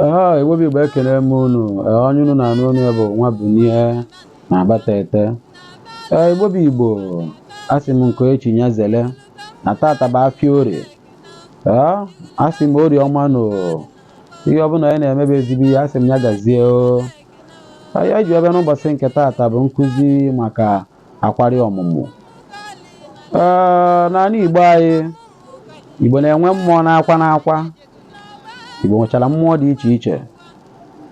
Igbo bụ Igbo ekele m unu. Onye unu na-anụ unu bụ nwa Bunie na-agbata ete. Igbo bụ Igbo, asị m nke echi nya zele na tata bụ afịa Orie. Asị m Orie ọma no ihe ọbụla anyị na-emebe ezigbo ihe, asị m ya gazie o. Ya ji ebe n'ụbọchị nke tata bụ nkụzi maka akwari ọmụmụ. N'ala Igbo anyị, Igbo na-enwe mmụọ na-akwa n'akwa. Igbo nwechara mmụọ dị iche iche.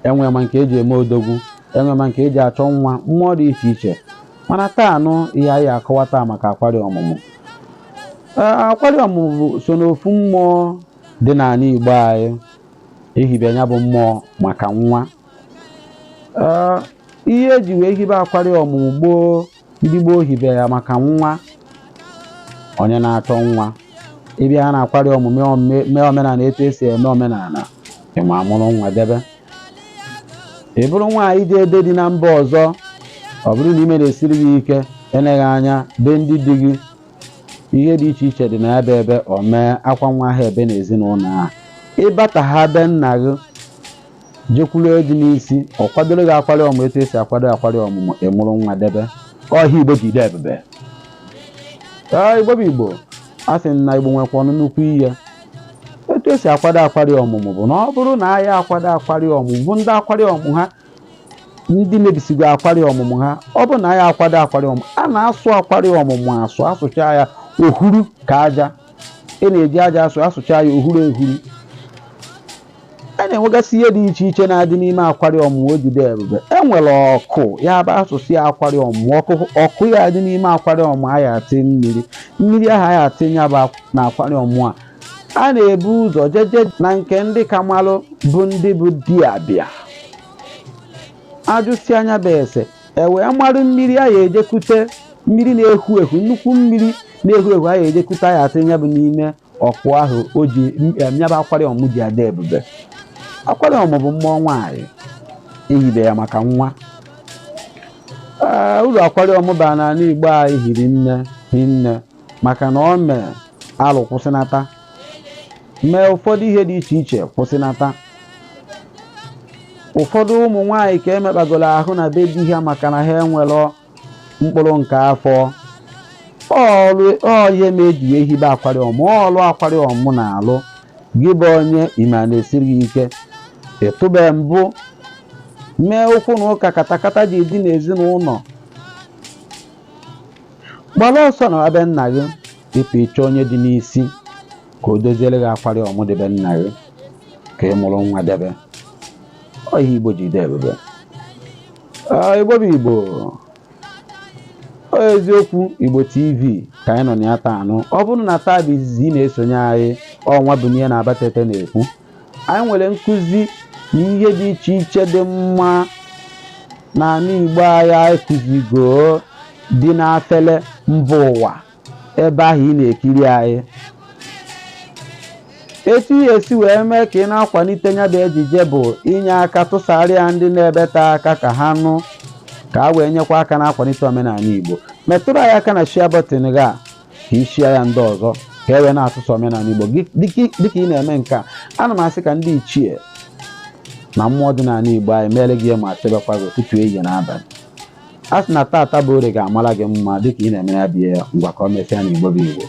Enwe ma nke eji eme odogwu, enwe ma nke eji achọ nwa, mmụọ dị iche iche. Mana taa anụ ihe anyị akọwa taa maka akwari ọmụmụ. Akwari ọmụmụ so n'ofu mmụọ dị n'ala Igbo anyị. Ehibe ya bụ mmụọ maka nwa. Ihe eji wee hibe akwari ọmụmụ gboo, ndị gboo hibe ya maka nwa, onye na-achọ nwa. Ịbịa ha na-akwari ọmụmụ mee omenala etu esi eme omenala, ịma amụrụ nwa debe. Ị bụrụ nwaanyị dị ede dị na mba ọzọ, ọ bụrụ na ime na-esiri gị ike, eleghị anya be ndị di gị, ihe dị iche iche dị na ebe o mee akwa nwa ahụ ebe na ezinụlọ ha. Ịbata ha be nna gị, jekwuru dị n'isi, ọ kwadoro gị akwari ọmụmụ etu esi akwado akwari ọmụmụ, ịmụrụ nwa debe. Ọhịa Igbo ji dị ebube. Igbo bụ Igbo, a sị na Igbo nwekwa nnukwu ihe. Etu esi akwado akwari ọmụmụ bụ na ọ bụrụ na anyị akwado akwari ọmụmụ bụ ndị akwari ọmụmụ ha, ndị mebisigo akwari ọmụmụ ha, ọ bụ na anyị akwado akwari ọmụmụ, a na-asụ akwari ọmụmụ asụcha ya ohuru ka aja. Ị na-eji aja asụcha ya ohuru ehuru. A na-enwegasị ihe dị iche iche na-adị n'ime akwari ọmụmụ o jide ebube. Enwere ọkụ ya bụ asụsụ ya akwari ọmụmụ. Ọkụ ya dị n'ime akwari ọmụmụ anyị atị mmiri. Mmiri ahụ anyị atịnya bụ na akwari ọmụmụ a. A na-ebu ụzọ jeje na nke ndị ka malụ bụ ndị bụ diabịa. Ajụsị anya bụ ese, wee marụ mmiri anyị ejekute, mmiri na-ehu ehu, nnukwu mmiri na-ehu ehu anyị ejekute anyị atịnya bụ n'ime ọkụ ahụ o ji nyaba akwari ọmụmụ ji adị ebube. Akwari ọmụmụ bụ mmụọ nwaanyị, ehibe ya maka nwa. Uru akwari ọmụmụ bara n'ala Igbo anyị hiri nne maka na ọ mee alụ kwụsịnata, mee ụfọdụ ihe dị iche iche kwụsịnata. Ụfọdụ ụmụ nwaanyị ka emekpagoro ahụ na be di ha maka na ha enwere mkpụrụ nke afọ. Ihe ma eji wee hibe akwari ọmụmụ. Ọlụ akwari ọmụmụ na-alụ gị bụ onye ime na-esiri gị ike, ịtụbe mbụ, mee ụkwụ na ụka katakata ji dị n'ezinụlọ, gbara ọsọ na be nna gị, ịpụ ịchọ onye dị n'isi ka o doziere gị akwari ọmụmụ debe nna gị ka ị mụrụ nwa debe. Ọhịa Igbo ji dị ebube. Igbo bụ Igbo, eziokwu Igbo TV ka anyị nọ na ya taa anụ. Ọ bụrụ na taa bụ izizi ị na-esonye anyị, nwa Bunie na-agbata ete na-ekwu, anyị nwere nkụzi na ihe dị iche iche dị mma n'ala Igbo anyị kụzigo dị n'afele mba ụwa ebe ahụ ị na-ekiri anyị. Etu ihe esi wee mee ka ị na-akwalite ya bụ ejije bụ inye aka tụsarịa ndị na-ebeta aka ka ha nụ, ka a wee nyekwa aka na-akwalite omenala Igbo. Metụrụ anyị aka na share button gị a ka ị share ya ndị ọzọ ka e wee na-atụsa omenala Igbo. Dịka ị na-eme nke a, ana m asị ka ndị ichie na mmụọ dị n'ala Igbo anyị meere gị ma chebekwa gị ụtụtụ ehihie na abalị. A sị na tata bụ Orie ga-amara gị mma dịka ị na-eme ya bịa ngwa ka o mesịa na Igbo bụ Igbo.